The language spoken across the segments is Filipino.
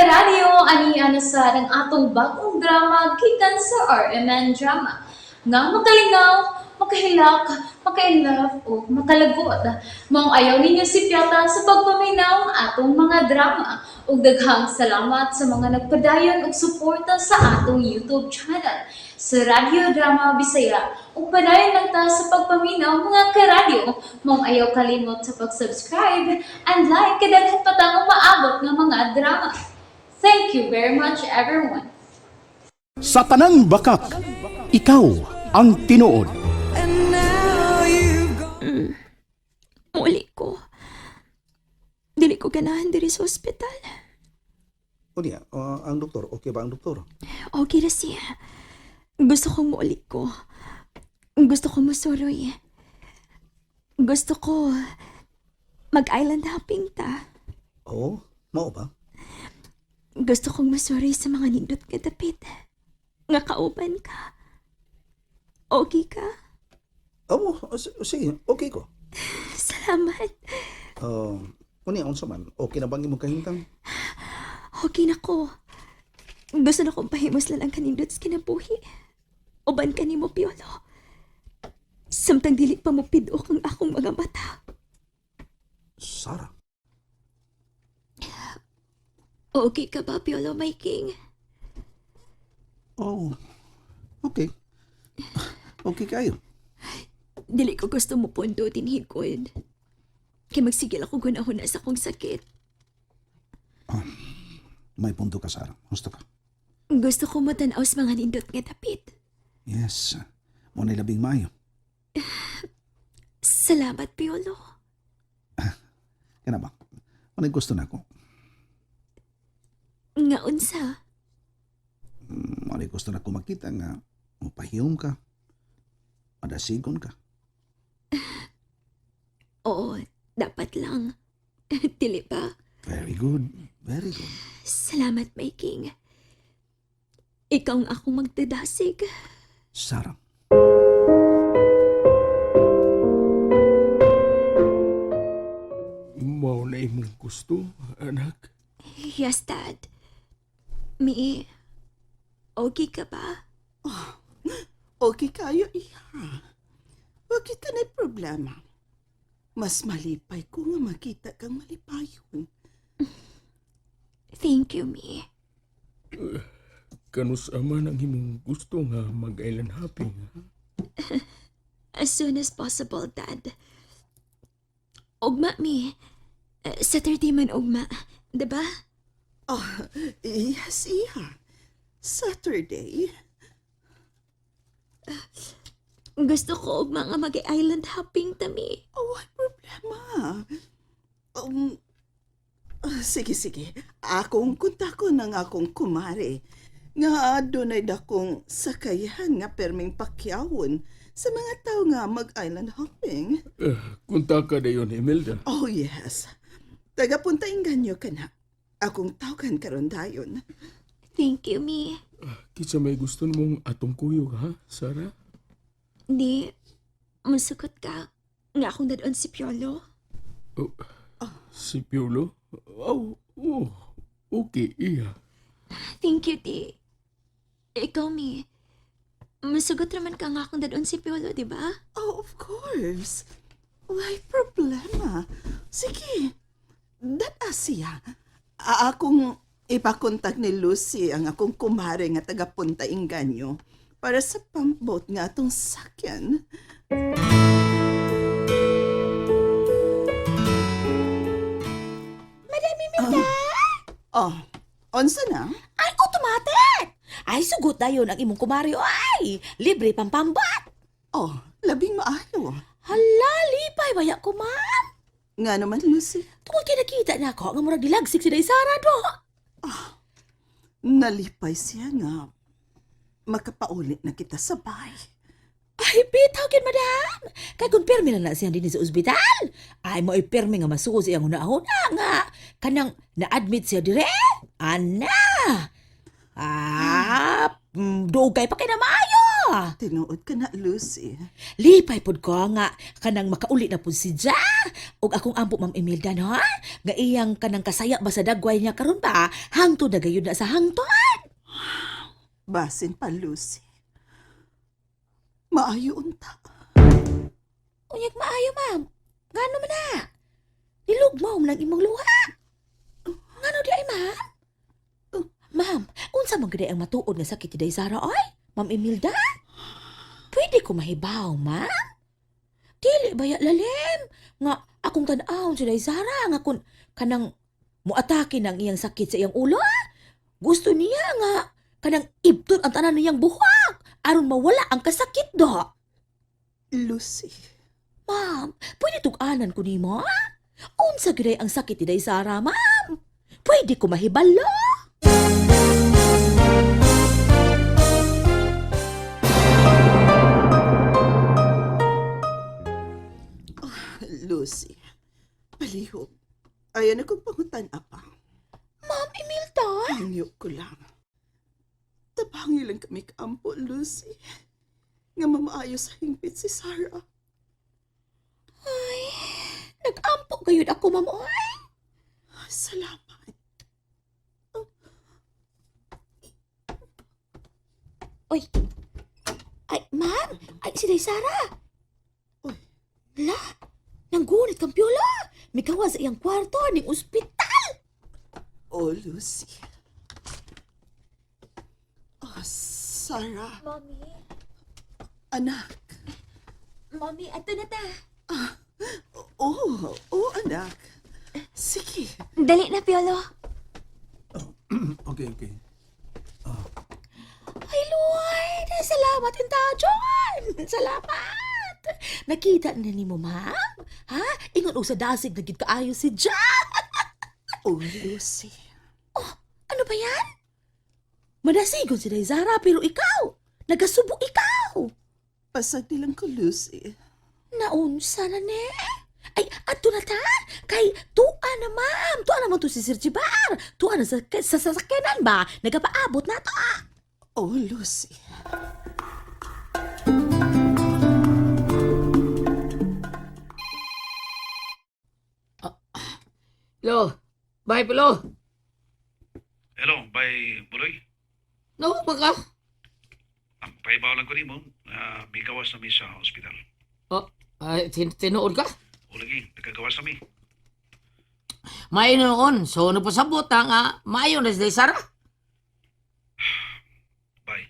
karadyo, aniya na sa ng atong bagong drama gikan sa RMN Drama. Nga makalingaw, makahilak, maka-inlove, o makalagod. Maong ayaw ninyo si Piata sa pagpaminaw ang atong mga drama. Ug daghang salamat sa mga nagpadayon ug suporta sa atong YouTube channel sa Radyo Drama Bisaya. Ug padayon lang ta sa pagpaminaw mga karadyo. Maong ayaw kalimot sa pag-subscribe and like kadaghan pa tang maabot nga mga drama. Thank you very much everyone. Sa tanang bakak, ikaw ang tinuod. Muli ko. Dili ko ganahan diri sa ospital. O niya, ang doktor, okay ba ang doktor? Okay na siya. Gusto kong muli ko. Gusto ko masuroy. Gusto ko mag-island hopping ta. Oo, mao ba? Gusto kong masuroy sa mga nindot nga dapit. Nga kauban ka. Okay ka? Oo, sige, okay ko. Salamat. O niya, unsa man, okay na bang imong kahintang? Okay na ko. Gusto na kong pahimos lang ang kanindot sa kinabuhi. Uban ka ni mo, Piolo. Samtang dili pa mo pidok ang akong mga mata. Sarah, Okay ka ba, Piolo, my king? oh, okay. Okay kayo. Dili ko gusto mo pondo tinhigod. Kaya magsigil ako gunahon na sa akong sakit. May punto ka, Sarah. Gusto ka? Gusto ko matanaw sa mga nindot nga dapit. Yes, mo na labing maayo. Salamat, Piolo. Kaya ba? Ano gusto na ako? Nga unsa? Ano gusto na ako makita nga mapahiyom ka, madasigon ka. Oo, dapat lang. Dili ba? Very good, very good. Salamat, my king. Ikaw ang akong magdadasig. Sarah. Mao na imong gusto, anak. Yes, Dad. Mi, okay ka ba? Okay kayo, iha. Huwag kita na problema. Mas malipay ko nga makita kang malipayon. Thank you, Mi. Kanus aman ang imong gusto nga mag-island hopping. Ha? As soon as possible, Dad. Ugma, Mi. Saturday man ugma. Diba? Yes, iha. Saturday. Gusto ko ugma nga mag-island hopping tami. Why problema? Sige. Akong kontak ko ng akong kumare. Nga adunay dakong sakayan nga perming pakyawon sa mga tao nga mag-island hopping. Kunta ka dayon, Imelda. Oh, yes. Tagapunta inganyo ka na. Akong tawgan karon dayon. Thank you, Mi. Kitsa may gusto mong atong kuyog, ha, Sarah? Di, masukot ka. Nga akong dadon si Piolo. Oh, si Piolo? Okay, iya. Thank you, Di. Ikaw, Mi. Masugot naman ka nga akong dadon si Piolo, di ba? Oh, of course. Why problema? Sige. Data siya. Akong ipakontak ni Lucy ang akong kumare nga taga-punta inganyo para sa pambot nga atong sakyan. Madami Mita! Onsa na? Ay, automatic! Ay, sugot na yun ang imong kumaryo. Ay, libre pampambat! Oh, labing maayo. Hala, lipay baya ko, ma'am. Nga naman, Lucy. Tungkol kinakita na ako, nga murag dilagsik si Day Sara, do. Nalipay siya nga. Makapaulit na kita sa bahay. Ay, bitaw kin, madam. Kay kung pirmi lang na siya din sa ospital. Ay, mo ipirmi nga masuko siyang hunahuna nga. Kanang na-admit siya dire. Ana! Dugay pa kay na maayo. Tinuod ka na, Lucy. Lipay pod ko nga kanang makauli na pud si Ja. Og akong ampo Ma'am Imelda no? Nga iyang kanang kasaya ba sa dagway niya karon ba? Hangtod na gayud na sa hangtod. Basin pa, Lucy. Maayo unta. Unyag maayo, ma'am. Ngano man na? Nilugmaw mo lang imong luha. Ngano di ay, ma'am? Ma'am, unsa man gid ang matuod nga sakit ni Sara oy? Ma'am Imelda? Pwede ko mahibaw, ma'am? Dili baya lalim nga akong tan-awon si Sara nga kun kanang muatake ng iyang sakit sa iyang ulo. Gusto niya nga kanang ibton ang tanan niyang buhak aron mawala ang kasakit do. Lucy. Ma'am, pwede tug-anan ko nimo? Unsa gid ang sakit ni Sara, ma'am? Pwede ko mahibalo? Lucy. Palihog. Ayan akong pangutan, apa. Ma'am Imelda? Hangyo ko lang. Tabangi lang kami kampo, Lucy. Nga mamaayo sa hingpit si Sarah. Ay, nag-ampo gayud ako, ma'am, oy. Salamat. Oy. Ay, ma'am. Ay, si Sara. Uy. La, nanggunit kang piola. May gawa sa iyang kwarto ning ospital. Oh, Lucy. Oh, Sarah. Mommy. Anak. Mommy, ato na ta. Anak. Sige. Dali na, Piolo. Okay. Ay, Lord. Salamat, John. Salamat. Nakita na ni mo, ma'am? Ha? Ingon og sa dasig na gid kaayo si John. Oh, Lucy. Ano ba yan? Manasigon si Zara pero ikaw. Nagasubo ikaw. Pasag nilang ko, Lucy. Naunsa na ne? Ay, ato na ta? Kay, tuan na ma'am. Tuan naman to si Sir Jibar. Tuan na sa sasakyanan ba? Nagapaabot na to ah. Oh, Lucy. Hello, bye Pilo. Hello, bay Buloy. No, baka. Ang paibaw lang ko ni mo, may gawas na mi sa ospital. Oh, ay, tinuod ka? O lagi, nagkagawas na mi. May noon, so napasabot na nga, maayo na si Sara. Bay,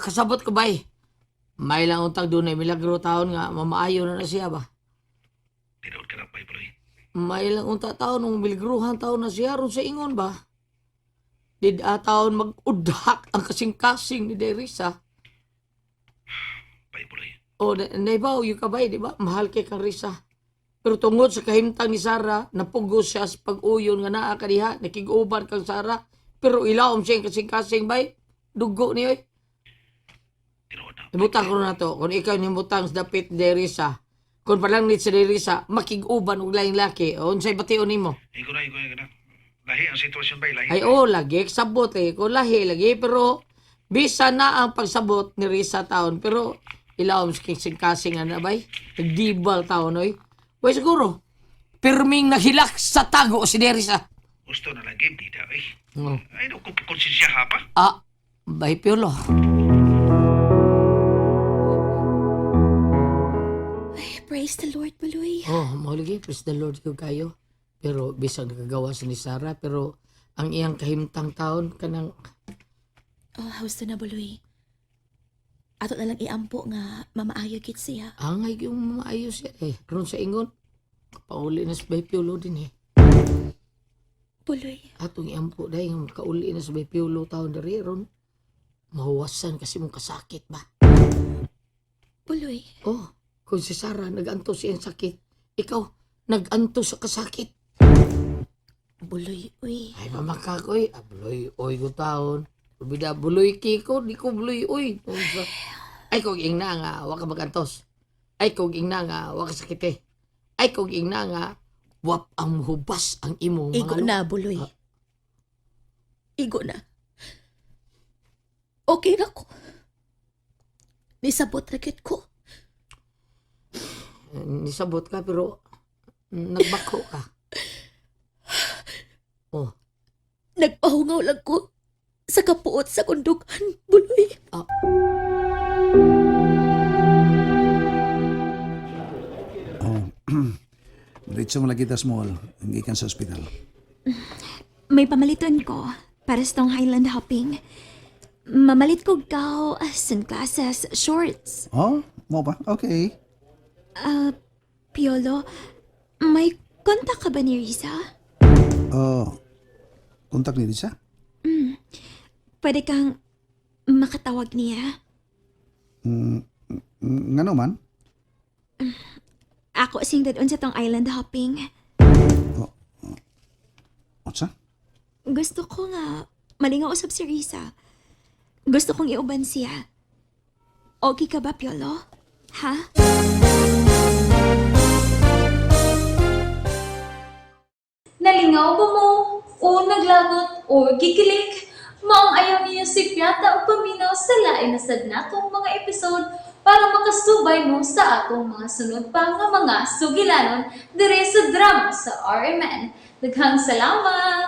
Kasabot ko bay. May lang untag doon ay milagro taon nga, mamaayo na siya ba? tinood ka na, bay Buloy. May lang unta taon, nung miligruhan taon na siya, ron sa ingon ba? Did taon mag-udhak ang kasing-kasing ni Derisa. Bay Buloy. O, naibaw, yung kabay, di ba? Mahal kay kang Risa. Pero tungod sa kahimtang ni Sara, napugos siya sa pag-uyon nga naa kaniha, nakiguban kang Sara. Pero ilawom siya yung kasing-kasing bay. Dugo niyo eh. Tinood na. Ibutang ko na to. Kung ikaw nimutang sa dapit ni Derisa, kung palang nit sa Derisa, makiguban og laing laki. O, unsay bation nimo? Iko na. Lahi ang sitwasyon, bay. Lahi. Ay, lagi. Sabot eh. Kung lahi, lagi. Pero, bisa na ang pagsabot ni Risa taon. Pero, ilawom sa kasing-kasing na bay. Nagdibal taon, oy. Way siguro, pirming nahilak sa tago si Derisa. Gusto na lang game, tita. Ay, Oh. ay, no, konsensya ha pa. Bay Piolo. Ay, praise the Lord, Baloy. Mauligi, praise the Lord ko kayo. Pero bisag nakagawa ni Sara, pero ang iyang kahimtang taon kanang Oh, how's na, Baloy? Ato na lang iampo nga mamaayo kit siya. angay yung maayos siya eh. Ron sa ingon, kapauli na sa Bay Piolo din eh. Baloy. Atong iampo dahil nga makauli na sa Bay Piolo taon dari ron. Mahuwasan kasi mong kasakit ba? Baloy. Kung si Sara nag-anto siyang sakit, ikaw nag-anto sa kasakit. Baloy, uy. Ay, mamakak, oy. Buloy, oy, ko taon. Bida, buloy kiko, di ko buloy, oy. Ay, kung ingna nga, waka magantos. Ay, kung ingna nga, waka sakite. Ay, kung ingna nga, wap ang hubas ang imong Igo mga na, Baloy. Igo na. Okay na ko. Nisabot na gyud ko. Nisabot ka pero nagbako ka. Oh, Nagpahungaw lang ko sa kapuot sa kundugan, Buloy. Oh, diretso mo lagi ta small, hindi kan sa ospital. May pamaliton ko para sa tong Highland hopping. Mamalit ko gaw sunglasses, shorts. Oh, mo ba? Okay. Piolo, may kontak ka ba ni Risa? Oh, kontak ni Lisa? Pwede kang makatawag niya. Nga naman? Ako sing dadon sa tong island hopping. Otsa? Gusto ko nga malingaw usab si Risa. Gusto kong iuban siya. Okay ka ba, Piolo? Ha? Nalingaw ba mo? O naglagot? O gikilig? Maong ayaw niya si Piata o paminaw sa lain na sad natong mga episode para makasubay mo sa atong mga sunod pa nga mga sugilanon dire sa drama sa RMN. Daghang salamat!